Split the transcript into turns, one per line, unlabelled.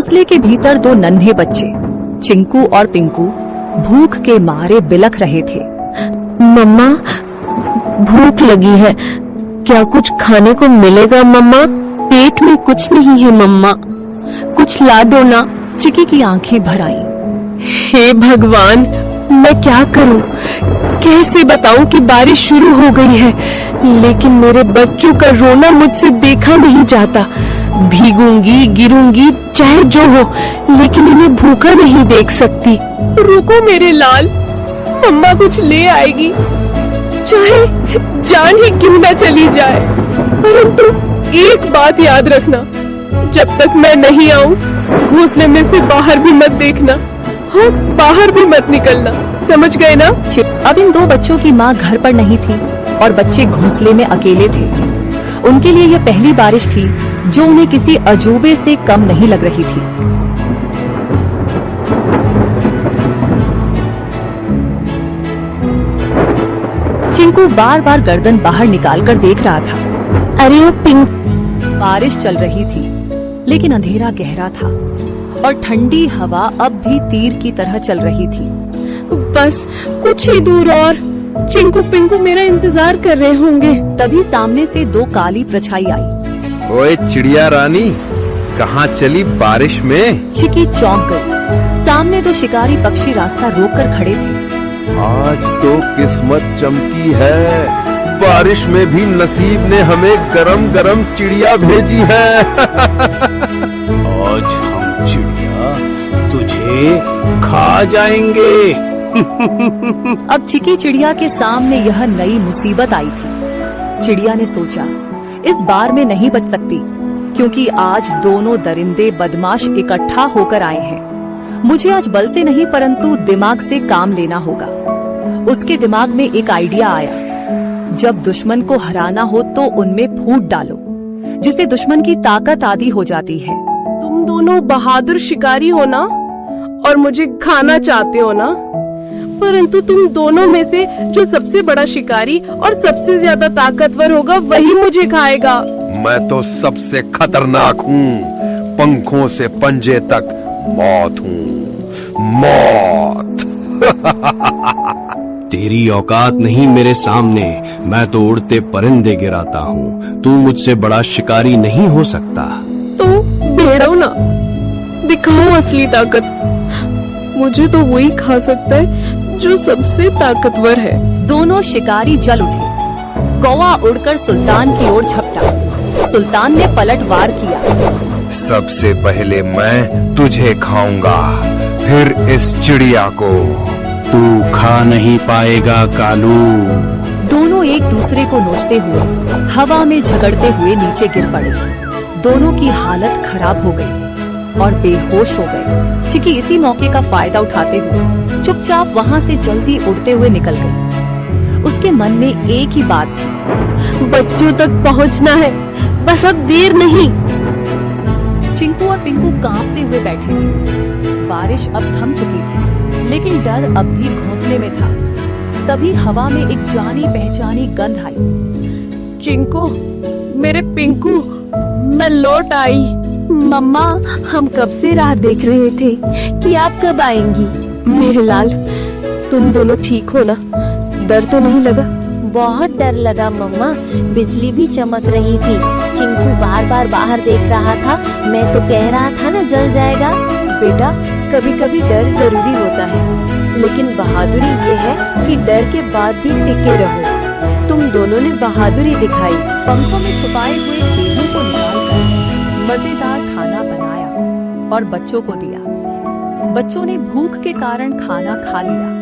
घोंसले के भीतर दो नन्हे बच्चे चिंकू और पिंकू भूख के मारे बिलख रहे थे।
मम्मा, भूख लगी है, क्या कुछ खाने को मिलेगा मम्मा? पेट में कुछ नहीं है मम्मा, कुछ ला दो ना।
चिकी की आंखें भर आईं।
हे भगवान, मैं क्या करूं? कैसे बताऊं कि बारिश शुरू हो गई है, लेकिन मेरे बच्चों का रोना मुझसे देखा नहीं जाता। भीगूंगी, गिरूंगी, चाहे जो हो, लेकिन इन्हें भूखा नहीं देख सकती। रुको मेरे लाल, मम्मा कुछ ले आएगी, चाहे जान ही क्यों ना चली जाए। परंतु एक बात याद रखना, जब तक मैं नहीं आऊं, घोंसले में से बाहर भी मत देखना। हाँ, बाहर भी मत निकलना, समझ गए ना?
अब इन दो बच्चों की माँ घर पर नहीं थी और बच्चे घोंसले में अकेले थे। उनके लिए यह पहली बारिश थी जो उन्हें किसी अजूबे से कम नहीं लग रही थी। चिंकू बार बार गर्दन बाहर निकालकर देख रहा था।
अरे वो पिंक।
बारिश चल रही थी, लेकिन अंधेरा गहरा था और ठंडी हवा अब भी तीर की तरह चल रही थी।
बस कुछ ही दूर और चिंकू पिंकू मेरा इंतजार कर रहे होंगे।
तभी सामने से दो काली परछाई आई।
ओए चिड़िया रानी, कहाँ चली बारिश में?
चिकी चौंक गई। सामने दो शिकारी पक्षी रास्ता रोककर खड़े थे।
आज तो किस्मत चमकी है, बारिश में भी नसीब ने हमें गरम गरम चिड़िया भेजी है।
आज हम चिड़िया तुझे खा जाएंगे।
अब चिकी चिड़िया के सामने यह नई मुसीबत आई थी। चिड़िया ने सोचा, इस बार मैं नहीं बच सकती, क्योंकि आज दोनों दरिंदे बदमाश इकट्ठा होकर आए हैं। मुझे आज बल से नहीं परंतु दिमाग से काम लेना होगा। उसके दिमाग में एक आइडिया आया, जब दुश्मन को हराना हो तो उनमें फूट डालो, जिससे दुश्मन की ताकत आधी हो जाती है।
तुम दोनों बहादुर शिकारी हो ना, और मुझे खाना चाहते हो ना, परंतु तुम दोनों में से जो सबसे बड़ा शिकारी और सबसे ज्यादा ताकतवर होगा वही मुझे खाएगा।
मैं तो सबसे खतरनाक हूँ, पंखों से पंजे तक मौत हूँ, मौत।
तेरी औकात नहीं मेरे सामने, मैं तो उड़ते परिंदे गिराता हूँ। तू मुझसे बड़ा शिकारी नहीं हो सकता।
तो भेड़ो ना, दिखाओ असली ताकत। मुझे तो वही खा सकता है जो सबसे ताकतवर है।
दोनों शिकारी जल उठे। कौवा उड़कर सुल्तान की ओर झपटा। सुल्तान ने पलटवार किया।
सबसे पहले मैं तुझे खाऊंगा, फिर इस चिड़िया को।
तू खा नहीं पाएगा कालू।
दोनों एक दूसरे को नोचते हुए हवा में झगड़ते हुए नीचे गिर पड़े। दोनों की हालत खराब हो गई और बेहोश हो गए। चिकी इसी मौके का फायदा उठाते हुए चुपचाप वहाँ से जल्दी उड़ते हुए निकल गई। उसके मन में एक ही बात थी,
बच्चों तक पहुँचना है, बस अब देर नहीं।
चिंकू और पिंकू कांपते हुए बैठे थे। बारिश अब थम चुकी थी, लेकिन डर अब भी घोंसले में था। तभी हवा में एक जानी पहचानी गंध आई।
चिंकू, मेरे पिंकू, मैं लौट आई। मम्मा, हम कब से राह देख रहे थे कि आप कब आएंगी। मेरे लाल, तुम दोनों ठीक हो ना? डर तो नहीं लगा?
बहुत डर लगा मम्मा, बिजली भी चमक रही थी। चिंकू बार बार बाहर देख रहा था, मैं तो कह रहा था ना जल जाएगा।
बेटा, कभी कभी डर जरूरी होता है, लेकिन बहादुरी ये है कि डर के बाद भी टिके रहो। तुम दोनों ने बहादुरी दिखाई।
पंखों में छुपाए हुए गेहूं को निकालकर मजेदार खाना बनाया और बच्चों को दिया। बच्चों ने भूख के कारण खाना खा लिया।